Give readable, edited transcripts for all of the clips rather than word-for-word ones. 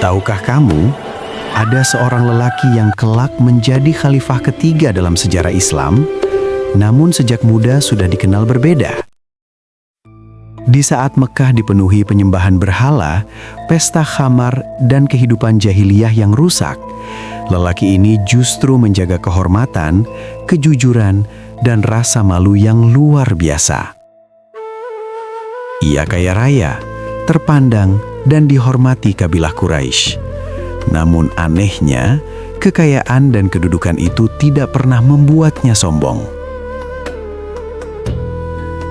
Tahukah kamu, ada seorang lelaki yang kelak menjadi khalifah ketiga dalam sejarah Islam, namun sejak muda sudah dikenal berbeda. Di saat Mekah dipenuhi penyembahan berhala, pesta khamar, dan kehidupan jahiliyah yang rusak, lelaki ini justru menjaga kehormatan, kejujuran, dan rasa malu yang luar biasa. Ia kaya raya, terpandang, dan dihormati kabilah Quraisy. Namun anehnya, kekayaan dan kedudukan itu tidak pernah membuatnya sombong.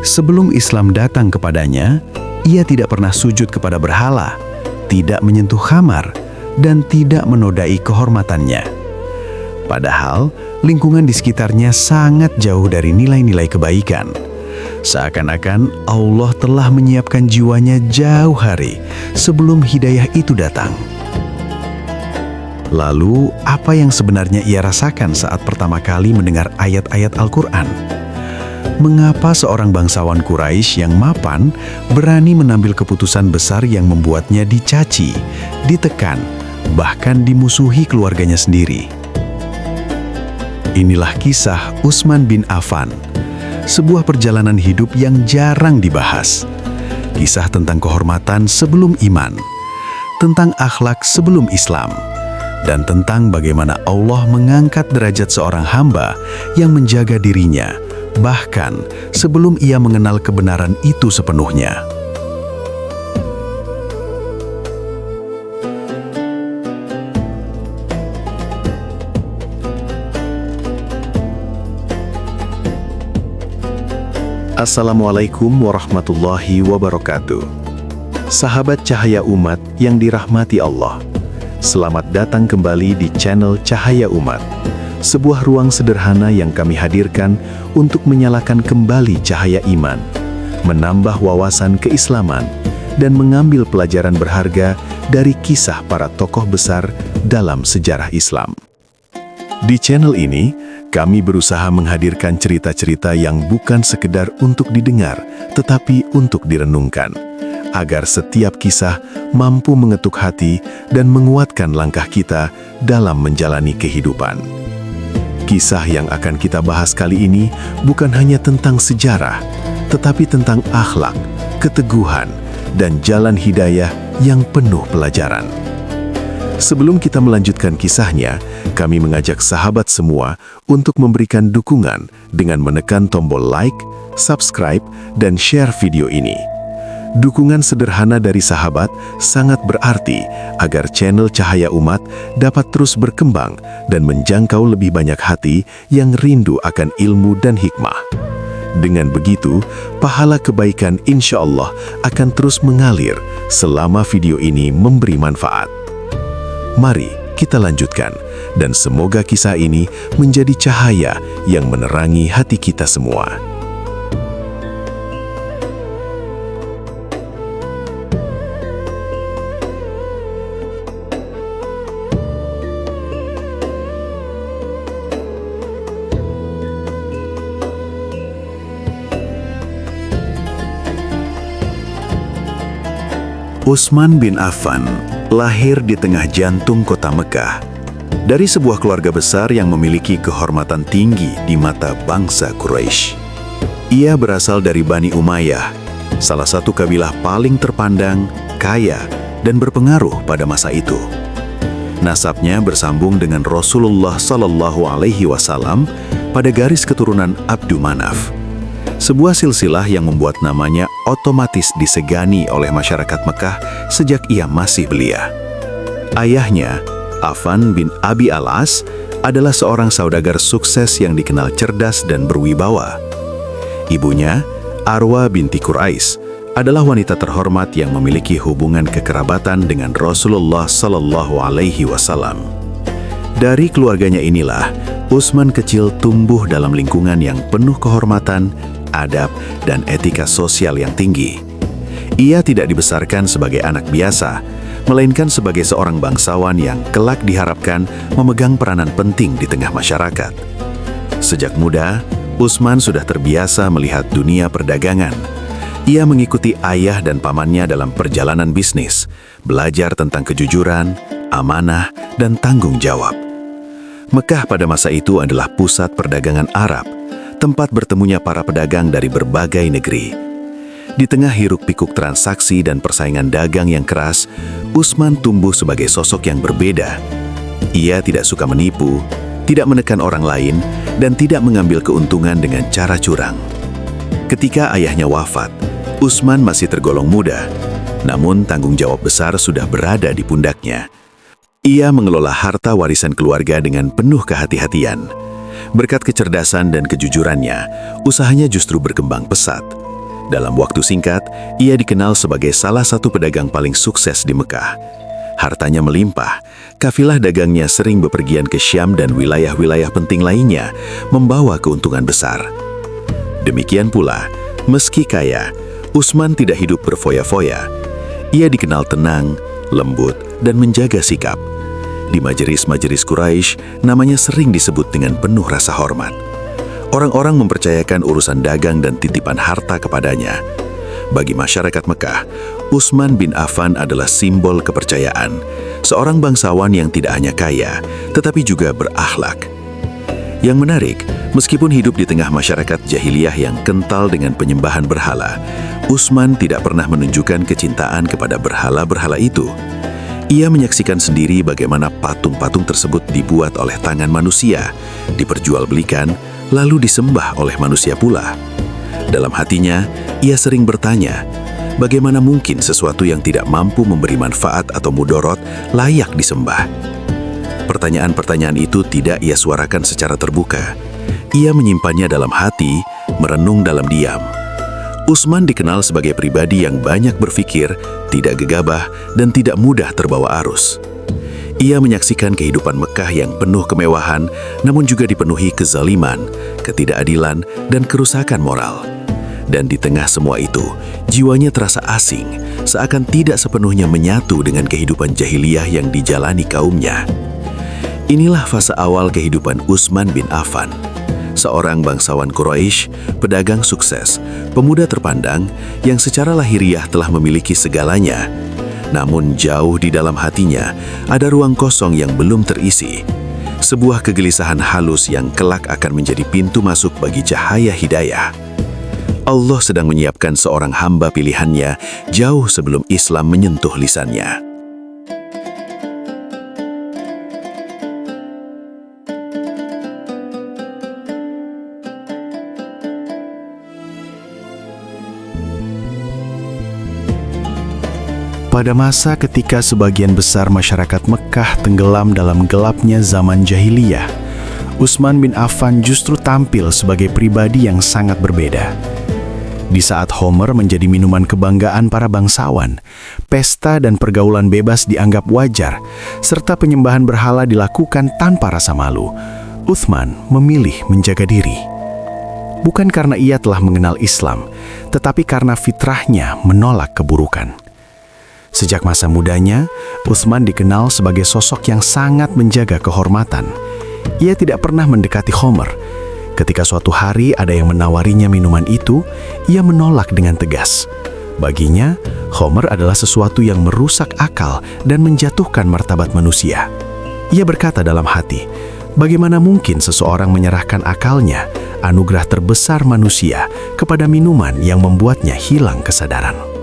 Sebelum Islam datang kepadanya, ia tidak pernah sujud kepada berhala, tidak menyentuh khamar, dan tidak menodai kehormatannya. Padahal, lingkungan di sekitarnya sangat jauh dari nilai-nilai kebaikan. Seakan-akan Allah telah menyiapkan jiwanya jauh hari sebelum hidayah itu datang. Lalu, apa yang sebenarnya ia rasakan saat pertama kali mendengar ayat-ayat Al-Quran? Mengapa seorang bangsawan Quraisy yang mapan berani mengambil keputusan besar yang membuatnya dicaci, ditekan, bahkan dimusuhi keluarganya sendiri? Inilah kisah Utsman bin Affan, sebuah perjalanan hidup yang jarang dibahas. Kisah tentang kehormatan sebelum iman, tentang akhlak sebelum Islam, dan tentang bagaimana Allah mengangkat derajat seorang hamba yang menjaga dirinya, bahkan sebelum ia mengenal kebenaran itu sepenuhnya. Assalamualaikum warahmatullahi wabarakatuh. Sahabat Cahaya Umat yang dirahmati Allah, selamat datang kembali di channel Cahaya Umat, sebuah ruang sederhana yang kami hadirkan untuk menyalakan kembali cahaya iman, menambah wawasan keislaman, dan mengambil pelajaran berharga dari kisah para tokoh besar dalam sejarah Islam. Di channel ini, kami berusaha menghadirkan cerita-cerita yang bukan sekedar untuk didengar, tetapi untuk direnungkan, agar setiap kisah mampu mengetuk hati dan menguatkan langkah kita dalam menjalani kehidupan. Kisah yang akan kita bahas kali ini bukan hanya tentang sejarah, tetapi tentang akhlak, keteguhan, dan jalan hidayah yang penuh pelajaran. Sebelum kita melanjutkan kisahnya, kami mengajak sahabat semua untuk memberikan dukungan dengan menekan tombol like, subscribe, dan share video ini. Dukungan sederhana dari sahabat sangat berarti agar channel Cahaya Umat dapat terus berkembang dan menjangkau lebih banyak hati yang rindu akan ilmu dan hikmah. Dengan begitu, pahala kebaikan insya Allah akan terus mengalir selama video ini memberi manfaat. Mari kita lanjutkan, dan semoga kisah ini menjadi cahaya yang menerangi hati kita semua. Utsman bin Affan lahir di tengah jantung kota Mekah, dari sebuah keluarga besar yang memiliki kehormatan tinggi di mata bangsa Quraisy. Ia berasal dari Bani Umayyah, salah satu kabilah paling terpandang, kaya, dan berpengaruh pada masa itu. Nasabnya bersambung dengan Rasulullah Shallallahu Alaihi Wasallam pada garis keturunan Abdu Manaf. Sebuah silsilah yang membuat namanya otomatis disegani oleh masyarakat Mekah sejak ia masih belia. Ayahnya, Affan bin Abi Al-As, adalah seorang saudagar sukses yang dikenal cerdas dan berwibawa. Ibunya, Arwa binti Quraisy, adalah wanita terhormat yang memiliki hubungan kekerabatan dengan Rasulullah Shallallahu Alaihi Wasallam. Dari keluarganya inilah, Utsman kecil tumbuh dalam lingkungan yang penuh kehormatan, adab, dan etika sosial yang tinggi. Ia tidak dibesarkan sebagai anak biasa, melainkan sebagai seorang bangsawan yang kelak diharapkan memegang peranan penting di tengah masyarakat. Sejak muda, Utsman sudah terbiasa melihat dunia perdagangan. Ia mengikuti ayah dan pamannya dalam perjalanan bisnis, belajar tentang kejujuran, amanah, dan tanggung jawab. Mekah pada masa itu adalah pusat perdagangan Arab, tempat bertemunya para pedagang dari berbagai negeri. Di tengah hiruk-pikuk transaksi dan persaingan dagang yang keras, Utsman tumbuh sebagai sosok yang berbeda. Ia tidak suka menipu, tidak menekan orang lain, dan tidak mengambil keuntungan dengan cara curang. Ketika ayahnya wafat, Utsman masih tergolong muda, namun tanggung jawab besar sudah berada di pundaknya. Ia mengelola harta warisan keluarga dengan penuh kehati-hatian. Berkat kecerdasan dan kejujurannya, usahanya justru berkembang pesat. Dalam waktu singkat, ia dikenal sebagai salah satu pedagang paling sukses di Mekah. Hartanya melimpah, kafilah dagangnya sering bepergian ke Syam dan wilayah-wilayah penting lainnya, membawa keuntungan besar. Demikian pula, meski kaya, Utsman tidak hidup berfoya-foya. Ia dikenal tenang, lembut, dan menjaga sikap. Di majelis-majelis Quraisy, namanya sering disebut dengan penuh rasa hormat. Orang-orang mempercayakan urusan dagang dan titipan harta kepadanya. Bagi masyarakat Mekah, Utsman bin Affan adalah simbol kepercayaan, seorang bangsawan yang tidak hanya kaya, tetapi juga berakhlak. Yang menarik, meskipun hidup di tengah masyarakat jahiliyah yang kental dengan penyembahan berhala, Utsman tidak pernah menunjukkan kecintaan kepada berhala-berhala itu. Ia menyaksikan sendiri bagaimana patung-patung tersebut dibuat oleh tangan manusia, diperjualbelikan, lalu disembah oleh manusia pula. Dalam hatinya, ia sering bertanya, bagaimana mungkin sesuatu yang tidak mampu memberi manfaat atau mudorot layak disembah? Pertanyaan-pertanyaan itu tidak ia suarakan secara terbuka. Ia menyimpannya dalam hati, merenung dalam diam. Utsman dikenal sebagai pribadi yang banyak berpikir, tidak gegabah, dan tidak mudah terbawa arus. Ia menyaksikan kehidupan Mekah yang penuh kemewahan, namun juga dipenuhi kezaliman, ketidakadilan, dan kerusakan moral. Dan di tengah semua itu, jiwanya terasa asing, seakan tidak sepenuhnya menyatu dengan kehidupan jahiliyah yang dijalani kaumnya. Inilah fase awal kehidupan Utsman bin Affan, seorang bangsawan Quraisy, pedagang sukses, pemuda terpandang yang secara lahiriah telah memiliki segalanya. Namun jauh di dalam hatinya ada ruang kosong yang belum terisi, sebuah kegelisahan halus yang kelak akan menjadi pintu masuk bagi cahaya hidayah. Allah sedang menyiapkan seorang hamba pilihannya jauh sebelum Islam menyentuh lisannya. Pada masa ketika sebagian besar masyarakat Mekah tenggelam dalam gelapnya zaman jahiliyah, Utsman bin Affan justru tampil sebagai pribadi yang sangat berbeda. Di saat Homer menjadi minuman kebanggaan para bangsawan, pesta dan pergaulan bebas dianggap wajar, serta penyembahan berhala dilakukan tanpa rasa malu, Utsman memilih menjaga diri. Bukan karena ia telah mengenal Islam, tetapi karena fitrahnya menolak keburukan. Sejak masa mudanya, Utsman dikenal sebagai sosok yang sangat menjaga kehormatan. Ia tidak pernah mendekati Homer. Ketika suatu hari ada yang menawarinya minuman itu, ia menolak dengan tegas. Baginya, Homer adalah sesuatu yang merusak akal dan menjatuhkan martabat manusia. Ia berkata dalam hati, bagaimana mungkin seseorang menyerahkan akalnya, anugerah terbesar manusia, kepada minuman yang membuatnya hilang kesadaran.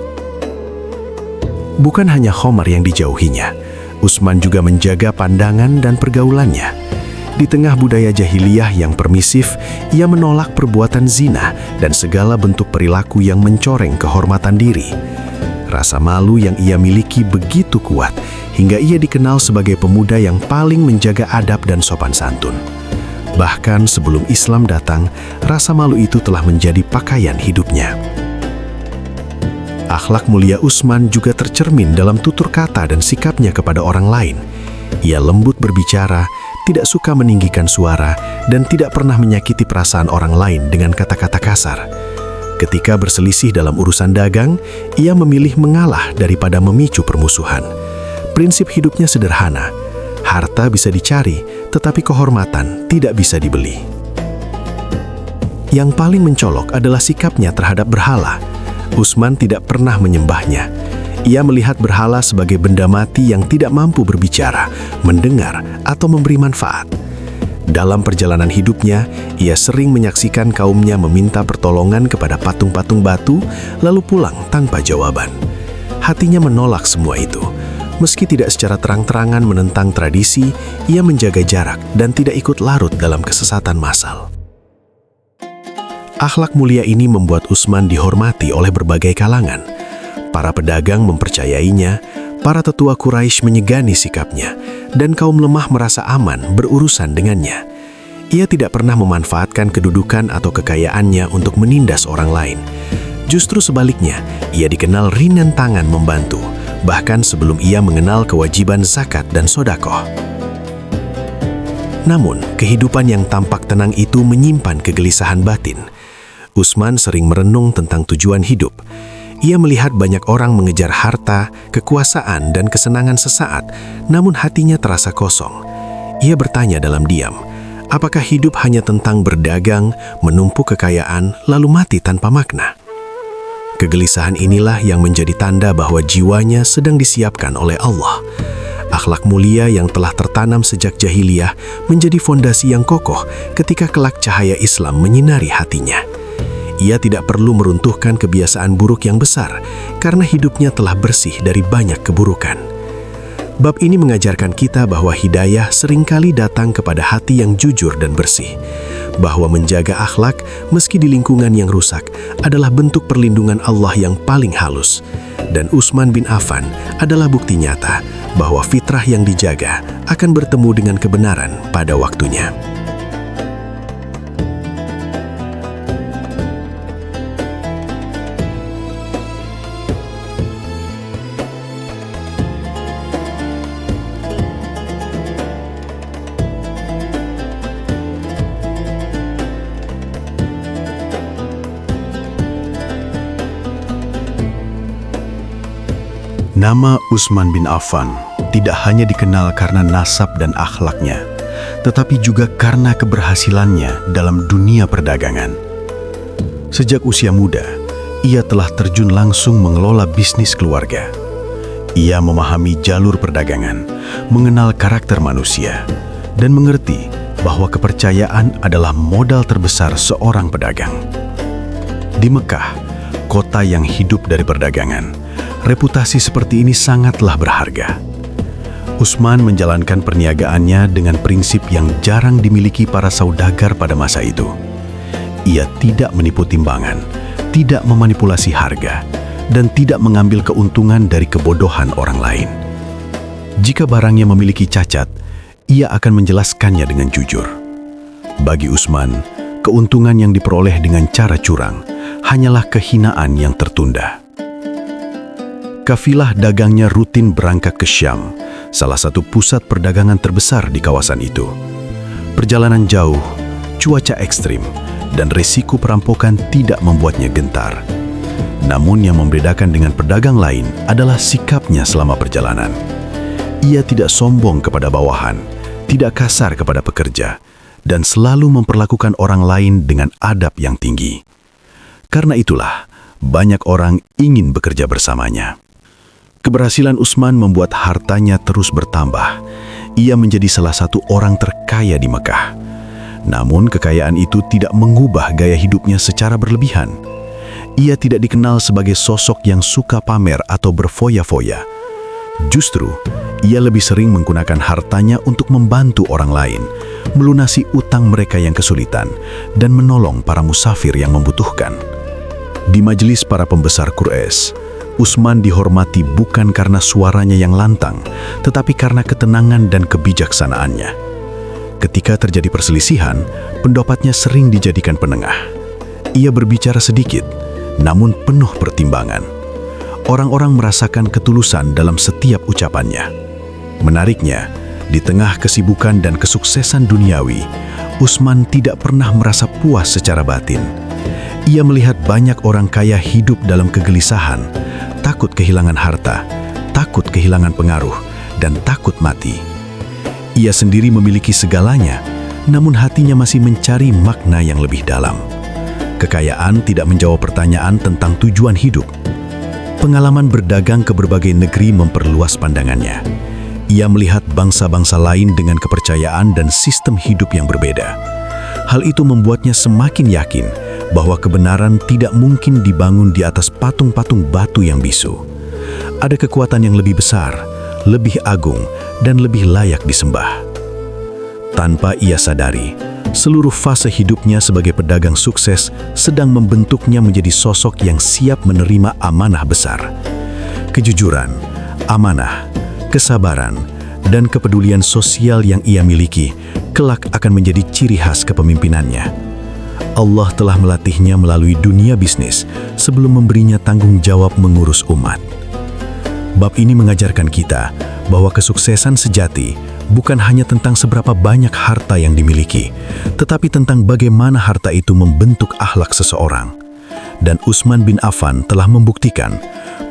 Bukan hanya Homer yang dijauhinya, Utsman juga menjaga pandangan dan pergaulannya. Di tengah budaya jahiliyah yang permisif, ia menolak perbuatan zina dan segala bentuk perilaku yang mencoreng kehormatan diri. Rasa malu yang ia miliki begitu kuat, hingga ia dikenal sebagai pemuda yang paling menjaga adab dan sopan santun. Bahkan sebelum Islam datang, rasa malu itu telah menjadi pakaian hidupnya. Akhlak mulia Utsman juga tercermin dalam tutur kata dan sikapnya kepada orang lain. Ia lembut berbicara, tidak suka meninggikan suara, dan tidak pernah menyakiti perasaan orang lain dengan kata-kata kasar. Ketika berselisih dalam urusan dagang, ia memilih mengalah daripada memicu permusuhan. Prinsip hidupnya sederhana, harta bisa dicari, tetapi kehormatan tidak bisa dibeli. Yang paling mencolok adalah sikapnya terhadap berhala. Utsman tidak pernah menyembahnya. Ia melihat berhala sebagai benda mati yang tidak mampu berbicara, mendengar, atau memberi manfaat. Dalam perjalanan hidupnya, ia sering menyaksikan kaumnya meminta pertolongan kepada patung-patung batu, lalu pulang tanpa jawaban. Hatinya menolak semua itu. Meski tidak secara terang-terangan menentang tradisi, ia menjaga jarak dan tidak ikut larut dalam kesesatan massal. Akhlak mulia ini membuat Utsman dihormati oleh berbagai kalangan. Para pedagang mempercayainya, para tetua Quraisy menyegani sikapnya, dan kaum lemah merasa aman berurusan dengannya. Ia tidak pernah memanfaatkan kedudukan atau kekayaannya untuk menindas orang lain. Justru sebaliknya, ia dikenal ringan tangan membantu, bahkan sebelum ia mengenal kewajiban zakat dan sedekah. Namun, kehidupan yang tampak tenang itu menyimpan kegelisahan batin. Utsman sering merenung tentang tujuan hidup. Ia melihat banyak orang mengejar harta, kekuasaan, dan kesenangan sesaat, namun hatinya terasa kosong. Ia bertanya dalam diam, apakah hidup hanya tentang berdagang, menumpuk kekayaan, lalu mati tanpa makna? Kegelisahan inilah yang menjadi tanda bahwa jiwanya sedang disiapkan oleh Allah. Akhlak mulia yang telah tertanam sejak jahiliyah menjadi fondasi yang kokoh ketika kelak cahaya Islam menyinari hatinya. Ia tidak perlu meruntuhkan kebiasaan buruk yang besar, karena hidupnya telah bersih dari banyak keburukan. Bab ini mengajarkan kita bahwa hidayah seringkali datang kepada hati yang jujur dan bersih, bahwa menjaga akhlak meski di lingkungan yang rusak adalah bentuk perlindungan Allah yang paling halus. Dan Utsman bin Affan adalah bukti nyata bahwa fitrah yang dijaga akan bertemu dengan kebenaran pada waktunya. Nama Utsman bin Affan tidak hanya dikenal karena nasab dan akhlaknya, tetapi juga karena keberhasilannya dalam dunia perdagangan. Sejak usia muda, ia telah terjun langsung mengelola bisnis keluarga. Ia memahami jalur perdagangan, mengenal karakter manusia, dan mengerti bahwa kepercayaan adalah modal terbesar seorang pedagang. Di Mekah, kota yang hidup dari perdagangan, reputasi seperti ini sangatlah berharga. Utsman menjalankan perniagaannya dengan prinsip yang jarang dimiliki para saudagar pada masa itu. Ia tidak menipu timbangan, tidak memanipulasi harga, dan tidak mengambil keuntungan dari kebodohan orang lain. Jika barangnya memiliki cacat, ia akan menjelaskannya dengan jujur. Bagi Utsman, keuntungan yang diperoleh dengan cara curang hanyalah kehinaan yang tertunda. Kafilah dagangnya rutin berangkat ke Syam, salah satu pusat perdagangan terbesar di kawasan itu. Perjalanan jauh, cuaca ekstrim, dan risiko perampokan tidak membuatnya gentar. Namun yang membedakan dengan pedagang lain adalah sikapnya selama perjalanan. Ia tidak sombong kepada bawahan, tidak kasar kepada pekerja, dan selalu memperlakukan orang lain dengan adab yang tinggi. Karena itulah, banyak orang ingin bekerja bersamanya. Keberhasilan Utsman membuat hartanya terus bertambah. Ia menjadi salah satu orang terkaya di Mekah. Namun kekayaan itu tidak mengubah gaya hidupnya secara berlebihan. Ia tidak dikenal sebagai sosok yang suka pamer atau berfoya-foya. Justru, ia lebih sering menggunakan hartanya untuk membantu orang lain, melunasi utang mereka yang kesulitan, dan menolong para musafir yang membutuhkan. Di majelis para pembesar Quraisy, Utsman dihormati bukan karena suaranya yang lantang, tetapi karena ketenangan dan kebijaksanaannya. Ketika terjadi perselisihan, pendapatnya sering dijadikan penengah. Ia berbicara sedikit, namun penuh pertimbangan. Orang-orang merasakan ketulusan dalam setiap ucapannya. Menariknya, di tengah kesibukan dan kesuksesan duniawi, Utsman tidak pernah merasa puas secara batin. Ia melihat banyak orang kaya hidup dalam kegelisahan, takut kehilangan harta, takut kehilangan pengaruh, dan takut mati. Ia sendiri memiliki segalanya, namun hatinya masih mencari makna yang lebih dalam. Kekayaan tidak menjawab pertanyaan tentang tujuan hidup. Pengalaman berdagang ke berbagai negeri memperluas pandangannya. Ia melihat bangsa-bangsa lain dengan kepercayaan dan sistem hidup yang berbeda. Hal itu membuatnya semakin yakin bahwa kebenaran tidak mungkin dibangun di atas patung-patung batu yang bisu. Ada kekuatan yang lebih besar, lebih agung, dan lebih layak disembah. Tanpa ia sadari, seluruh fase hidupnya sebagai pedagang sukses sedang membentuknya menjadi sosok yang siap menerima amanah besar. Kejujuran, amanah, kesabaran, dan kepedulian sosial yang ia miliki kelak akan menjadi ciri khas kepemimpinannya. Allah telah melatihnya melalui dunia bisnis sebelum memberinya tanggung jawab mengurus umat. Bab ini mengajarkan kita bahwa kesuksesan sejati bukan hanya tentang seberapa banyak harta yang dimiliki, tetapi tentang bagaimana harta itu membentuk akhlak seseorang. Dan Utsman bin Affan telah membuktikan,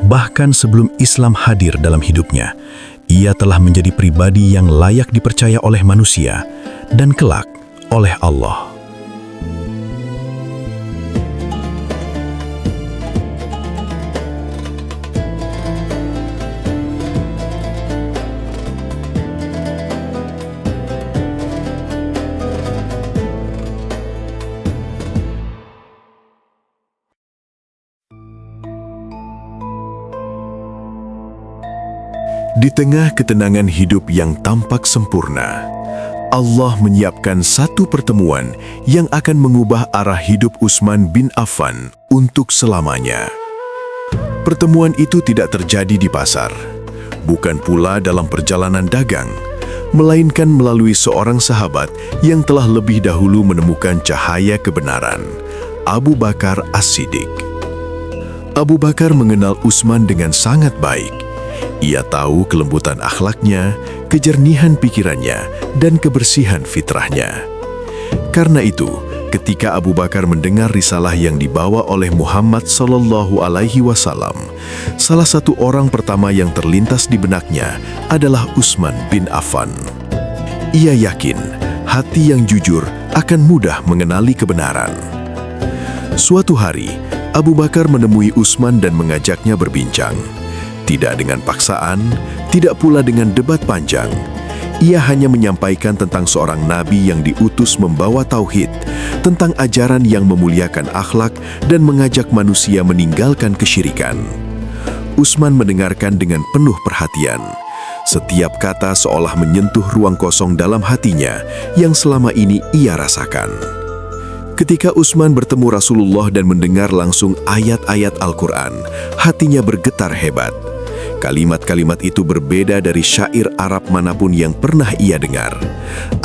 bahkan sebelum Islam hadir dalam hidupnya, ia telah menjadi pribadi yang layak dipercaya oleh manusia dan kelak oleh Allah. Di tengah ketenangan hidup yang tampak sempurna, Allah menyiapkan satu pertemuan yang akan mengubah arah hidup Utsman bin Affan untuk selamanya. Pertemuan itu tidak terjadi di pasar, bukan pula dalam perjalanan dagang, melainkan melalui seorang sahabat yang telah lebih dahulu menemukan cahaya kebenaran, Abu Bakar As-Siddiq. Abu Bakar mengenal Utsman dengan sangat baik. Ia tahu kelembutan akhlaknya, kejernihan pikirannya, dan kebersihan fitrahnya. Karena itu, ketika Abu Bakar mendengar risalah yang dibawa oleh Muhammad SAW, salah satu orang pertama yang terlintas di benaknya adalah Utsman bin Affan. Ia yakin hati yang jujur akan mudah mengenali kebenaran. Suatu hari, Abu Bakar menemui Utsman dan mengajaknya berbincang. Tidak dengan paksaan, tidak pula dengan debat panjang. Ia hanya menyampaikan tentang seorang nabi yang diutus membawa tauhid, tentang ajaran yang memuliakan akhlak dan mengajak manusia meninggalkan kesyirikan. Utsman mendengarkan dengan penuh perhatian. Setiap kata seolah menyentuh ruang kosong dalam hatinya yang selama ini ia rasakan. Ketika Utsman bertemu Rasulullah dan mendengar langsung ayat-ayat Al-Quran, hatinya bergetar hebat. Kalimat-kalimat itu berbeda dari syair Arab manapun yang pernah ia dengar.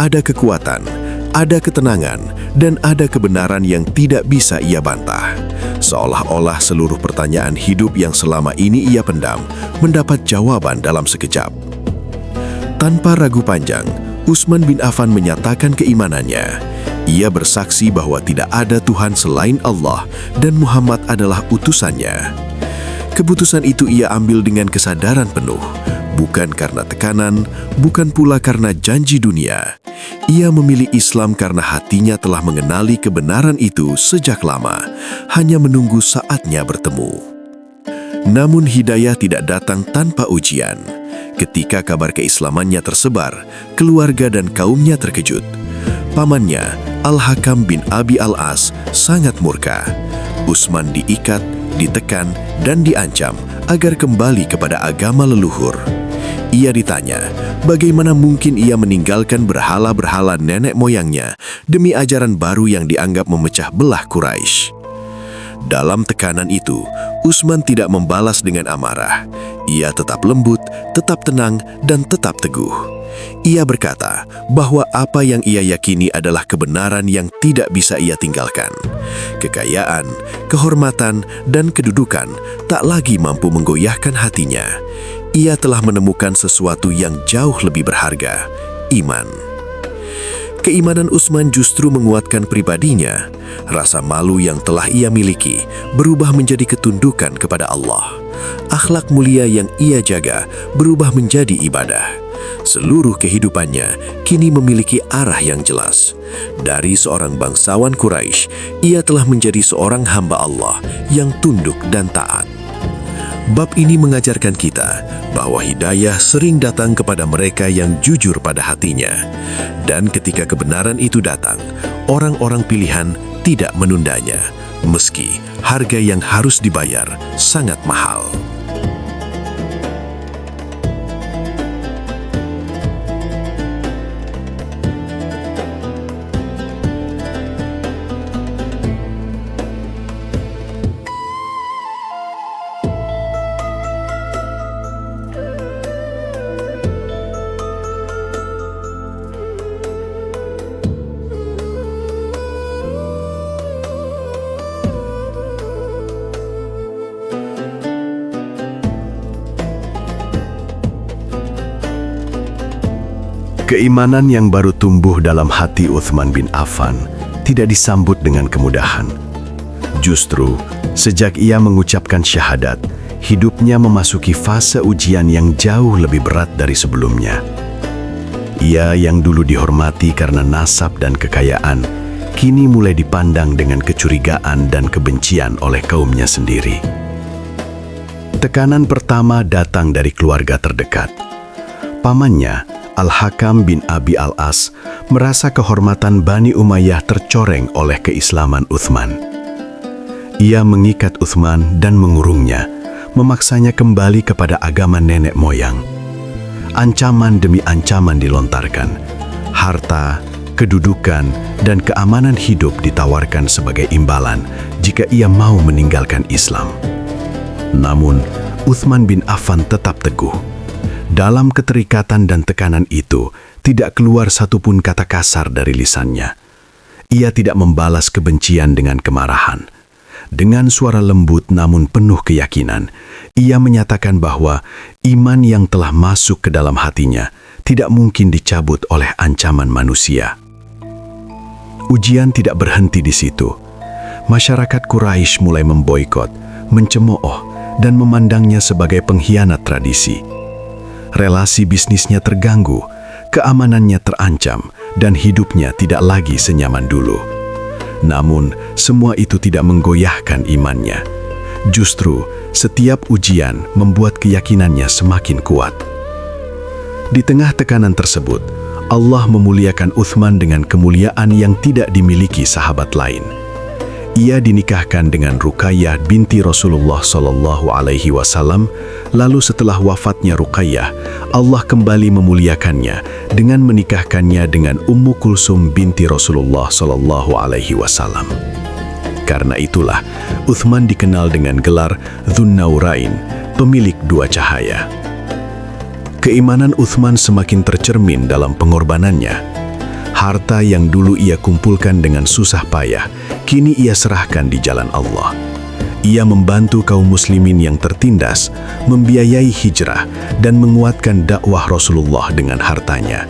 Ada kekuatan, ada ketenangan, dan ada kebenaran yang tidak bisa ia bantah. Seolah-olah seluruh pertanyaan hidup yang selama ini ia pendam mendapat jawaban dalam sekejap. Tanpa ragu panjang, Utsman bin Affan menyatakan keimanannya. Ia bersaksi bahwa tidak ada Tuhan selain Allah dan Muhammad adalah utusannya. Keputusan itu ia ambil dengan kesadaran penuh, bukan karena tekanan, bukan pula karena janji dunia. Ia memilih Islam karena hatinya telah mengenali kebenaran itu sejak lama, hanya menunggu saatnya bertemu. Namun hidayah tidak datang tanpa ujian. Ketika kabar keislamannya tersebar, keluarga dan kaumnya terkejut. Pamannya, Al-Hakam bin Abi Al-As, sangat murka. Utsman diikat, ditekan, dan diancam agar kembali kepada agama leluhur. Ia ditanya, bagaimana mungkin ia meninggalkan berhala-berhala nenek moyangnya demi ajaran baru yang dianggap memecah belah Quraisy. Dalam tekanan itu, Utsman tidak membalas dengan amarah. Ia tetap lembut, tetap tenang, dan tetap teguh. Ia berkata bahwa apa yang ia yakini adalah kebenaran yang tidak bisa ia tinggalkan. Kekayaan, kehormatan, dan kedudukan tak lagi mampu menggoyahkan hatinya. Ia telah menemukan sesuatu yang jauh lebih berharga, iman. Keimanan Utsman justru menguatkan pribadinya. Rasa malu yang telah ia miliki berubah menjadi ketundukan kepada Allah. Akhlak mulia yang ia jaga berubah menjadi ibadah. Seluruh kehidupannya kini memiliki arah yang jelas. Dari seorang bangsawan Quraisy, ia telah menjadi seorang hamba Allah yang tunduk dan taat. Bab ini mengajarkan kita bahwa hidayah sering datang kepada mereka yang jujur pada hatinya. Dan ketika kebenaran itu datang, orang-orang pilihan tidak menundanya, meski harga yang harus dibayar sangat mahal. Keimanan yang baru tumbuh dalam hati Uthman bin Affan tidak disambut dengan kemudahan. Justru, sejak ia mengucapkan syahadat, hidupnya memasuki fase ujian yang jauh lebih berat dari sebelumnya. Ia yang dulu dihormati karena nasab dan kekayaan, kini mulai dipandang dengan kecurigaan dan kebencian oleh kaumnya sendiri. Tekanan pertama datang dari keluarga terdekat. Pamannya, Al-Hakam bin Abi Al-As, merasa kehormatan Bani Umayyah tercoreng oleh keislaman Uthman. Ia mengikat Uthman dan mengurungnya, memaksanya kembali kepada agama nenek moyang. Ancaman demi ancaman dilontarkan. Harta, kedudukan, dan keamanan hidup ditawarkan sebagai imbalan jika ia mau meninggalkan Islam. Namun, Uthman bin Affan tetap teguh. Dalam keterikatan dan tekanan itu, tidak keluar satupun kata kasar dari lisannya. Ia tidak membalas kebencian dengan kemarahan. Dengan suara lembut namun penuh keyakinan, ia menyatakan bahwa iman yang telah masuk ke dalam hatinya tidak mungkin dicabut oleh ancaman manusia. Ujian tidak berhenti di situ. Masyarakat Quraisy mulai memboikot, mencemooh, dan memandangnya sebagai pengkhianat tradisi. Relasi bisnisnya terganggu, keamanannya terancam, dan hidupnya tidak lagi senyaman dulu. Namun, semua itu tidak menggoyahkan imannya. Justru, setiap ujian membuat keyakinannya semakin kuat. Di tengah tekanan tersebut, Allah memuliakan Uthman dengan kemuliaan yang tidak dimiliki sahabat lain. Ia dinikahkan dengan Ruqayyah binti Rasulullah SAW. Lalu setelah wafatnya Ruqayyah, Allah kembali memuliakannya dengan menikahkannya dengan Ummu Kulsum binti Rasulullah SAW. Karena itulah, Uthman dikenal dengan gelar Dzun-Nurain, pemilik dua cahaya. Keimanan Uthman semakin tercermin dalam pengorbanannya. Harta yang dulu ia kumpulkan dengan susah payah, kini ia serahkan di jalan Allah. Ia membantu kaum muslimin yang tertindas, membiayai hijrah, dan menguatkan dakwah Rasulullah dengan hartanya.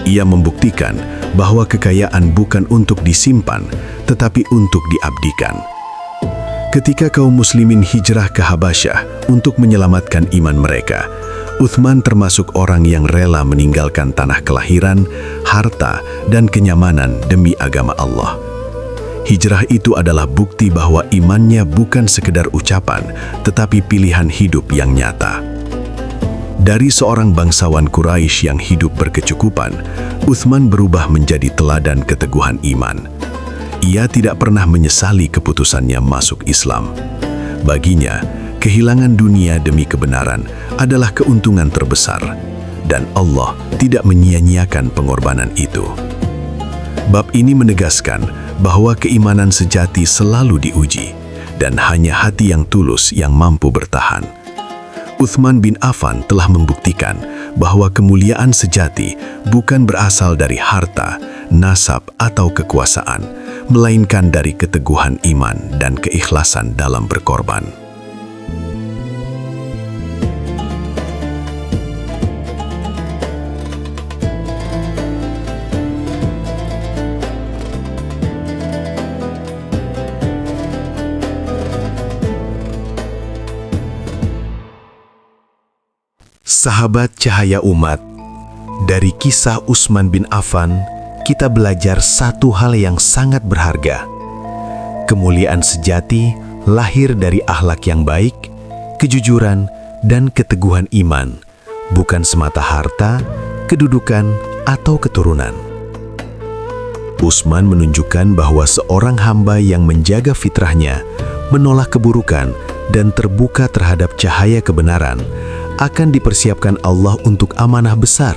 Ia membuktikan bahwa kekayaan bukan untuk disimpan, tetapi untuk diabdikan. Ketika kaum muslimin hijrah ke Habasyah untuk menyelamatkan iman mereka, Uthman termasuk orang yang rela meninggalkan tanah kelahiran, harta, dan kenyamanan demi agama Allah. Hijrah itu adalah bukti bahwa imannya bukan sekedar ucapan, tetapi pilihan hidup yang nyata. Dari seorang bangsawan Quraisy yang hidup berkecukupan, Uthman berubah menjadi teladan keteguhan iman. Ia tidak pernah menyesali keputusannya masuk Islam. Baginya, kehilangan dunia demi kebenaran adalah keuntungan terbesar, dan Allah tidak menyia-nyiakan pengorbanan itu. Bab ini menegaskan bahwa keimanan sejati selalu diuji, dan hanya hati yang tulus yang mampu bertahan. Uthman bin Affan telah membuktikan bahwa kemuliaan sejati bukan berasal dari harta, nasab, atau kekuasaan, melainkan dari keteguhan iman dan keikhlasan dalam berkorban. Sahabat cahaya umat, dari kisah Utsman bin Affan, kita belajar satu hal yang sangat berharga. Kemuliaan sejati lahir dari akhlak yang baik, kejujuran, dan keteguhan iman, bukan semata harta, kedudukan, atau keturunan. Utsman menunjukkan bahwa seorang hamba yang menjaga fitrahnya, menolak keburukan, dan terbuka terhadap cahaya kebenaran, akan dipersiapkan Allah untuk amanah besar,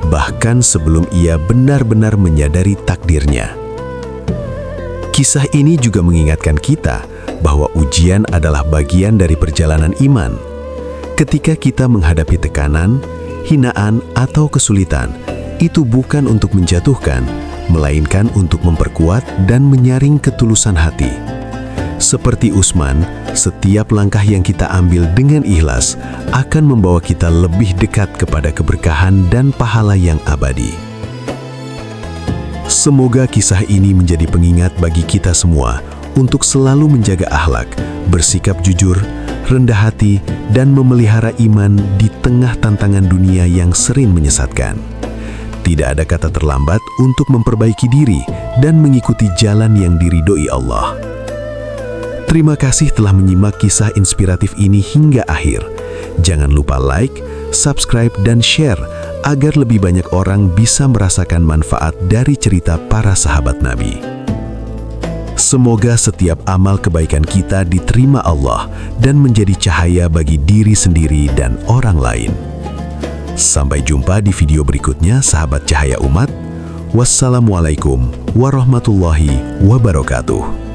bahkan sebelum ia benar-benar menyadari takdirnya. Kisah ini juga mengingatkan kita bahwa ujian adalah bagian dari perjalanan iman. Ketika kita menghadapi tekanan, hinaan, atau kesulitan, itu bukan untuk menjatuhkan, melainkan untuk memperkuat dan menyaring ketulusan hati. Seperti Utsman, setiap langkah yang kita ambil dengan ikhlas akan membawa kita lebih dekat kepada keberkahan dan pahala yang abadi. Semoga kisah ini menjadi pengingat bagi kita semua untuk selalu menjaga akhlak, bersikap jujur, rendah hati, dan memelihara iman di tengah tantangan dunia yang sering menyesatkan. Tidak ada kata terlambat untuk memperbaiki diri dan mengikuti jalan yang diridhoi Allah. Terima kasih telah menyimak kisah inspiratif ini hingga akhir. Jangan lupa like, subscribe, dan share agar lebih banyak orang bisa merasakan manfaat dari cerita para sahabat Nabi. Semoga setiap amal kebaikan kita diterima Allah dan menjadi cahaya bagi diri sendiri dan orang lain. Sampai jumpa di video berikutnya, sahabat Cahaya Umat. Wassalamualaikum warahmatullahi wabarakatuh.